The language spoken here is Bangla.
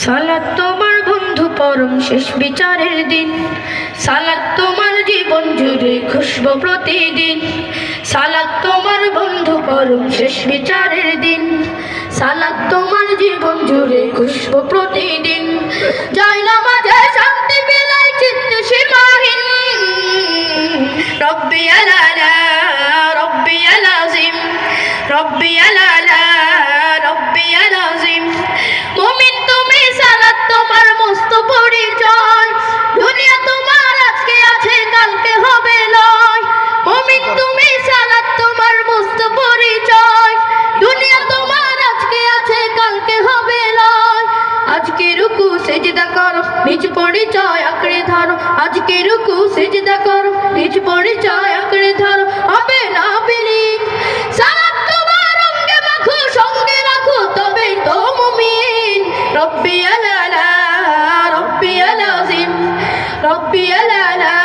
সালাত তোমার বন্ধু পরম শেষ বিচারের দিন, সালাত তোমার জীবন জুড়ে খুশবু প্রতিদিন। সালাত তোমার বন্ধু পরম শেষ বিচারের দিন, সালাত তোমার জীবন জুড়ে খুশবু প্রতিদিন। জয় নামাজে শান্তি বিলায় চিত্ত সীমাহীন, রব্বি আলালা রব্বি আলাজিম, রব্বি আলালা রব্বি আলাজিম। মুমিন তুমি সালাত তোমার মস্ত পরিচয়, দুনিয়া তোমার আজকে আছে কালকে হবে লয়। মুমিন তুমি সালাত তোমার মস্ত পরিচয়, দুনিয়া তোমার আজকে আছে কালকে হবে লয়। আজকে রুকু সিজদা করো নিজ পরিচয় আঁকড়ে ধরো, আজকে রুকু সিজদা করো নিজ পরিচয় আঁকড়ে ধরো। হবে না বিলীন সালাত তোমার অঙ্গে মাখো সঙ্গে রাখো তবেই তো মুমিন। রব্বি আলালা রব্বি আলাজিম, রব্বি আলালা